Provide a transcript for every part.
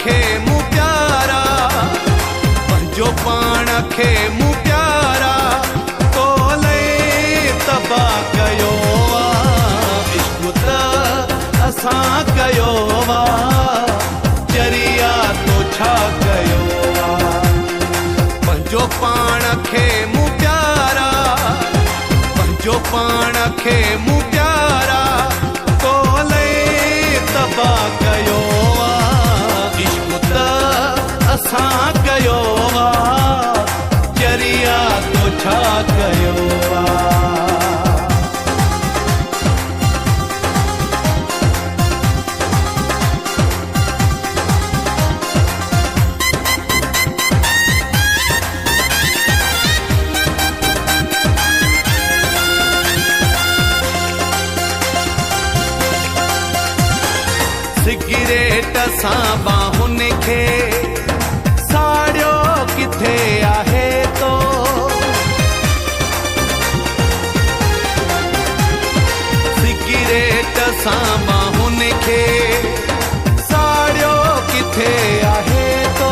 खे मूं प्यारा, पंहिंजो पाण खे मूं प्यारा तोले तबाह कयो आहे। इश्क त असां कयो आहे, जरिया तो छा कयो आहे। पंहिंजो पाण खे मूं प्यारा, पंहिंजो पाण खे मूं प्यारा तोले तबाह कयो आहे। इश्क त असां कयो आहे, जरिया तो छा कयो आहे। सिगरेट सां बाहुनि खे साड़ियो किथे आहे तो, सिगरेट सां बाहुनि खे साड़ियो किथे आहे तो।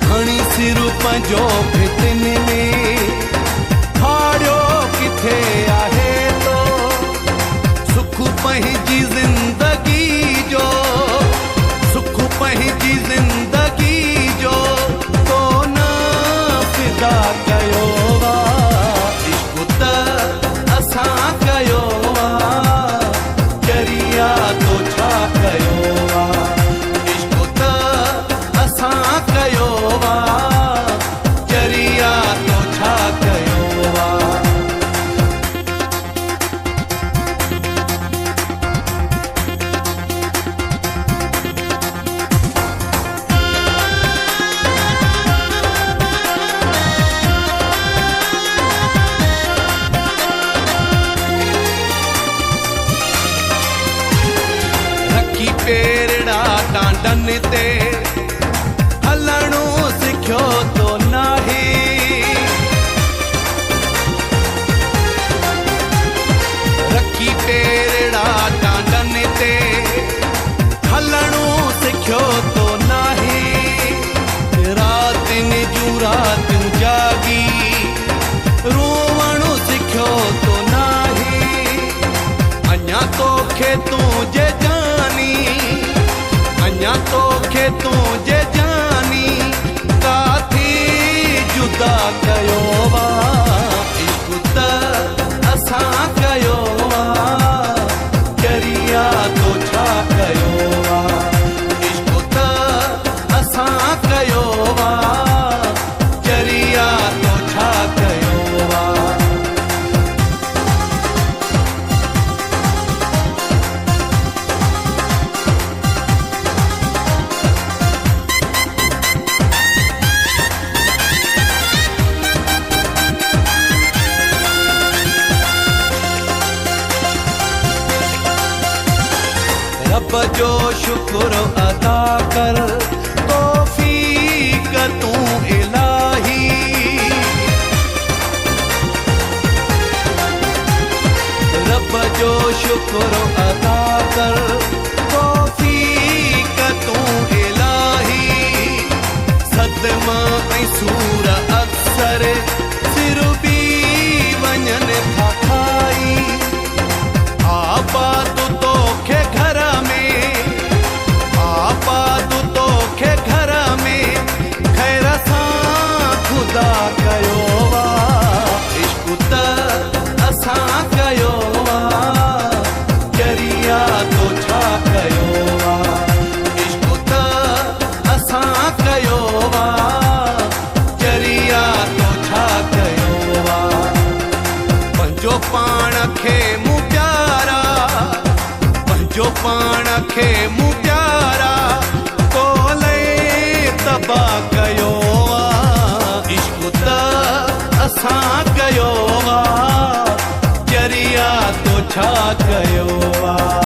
खणी सिर पंहिंजो भितनि में फाड़ियो किथे आहे तो। सुख पंहिंजी ज़िंदगी जो, सुख पंहिंजी ज़िंदगी जो तो न फिदा कयो आहे। इश्क त असां कयो आहे, जरिया तो छा कयो आहे। इश्क त असां कयो आहे, जरिया तो छा कयो आहे। पेरड़ा डांडनि ते हलणो सिखियो तो नाही, रखी पेरड़ा डांडनि ते हलणो सिखियो तो नाही। रातिनि जूं रातियूं जागी रोवणो सिखियो तो नाही। अञा तोखे तुंहिंजे अञा तोखे तुंहिंजे जानी काथी जुदा कयो आहे। इश्क त असां कयो आहे, जरिया तो छा कयो आहे। इश्क त असां कयो आहे, जरिया तो छा कयो आहे। रब जो शुक्र अदा कर, तौफीक तू इलाही। रब जो शुक्र अदा कर, तौफीक तू इलाही। सदमा ऐं सूर अक्सर सिर बि वञनि था खाई। आबाद तोखे घर में, आबाद तोखे घर में ख़ैर सां ख़ुदा कयो आहे। इश्क त असां कयो आहे, जरिया तो छा कयो आहे। इश्क त असां कयो आहे, जरिया तो छा कयो आहे। पंहिंजो पाण खे मूं प्यारा, पंहिंजो पाण खे मूं प्यारा तोले तबाह कयो आहे। इश्क त असां कयो आहे, जरिया तो छा कयो आहे।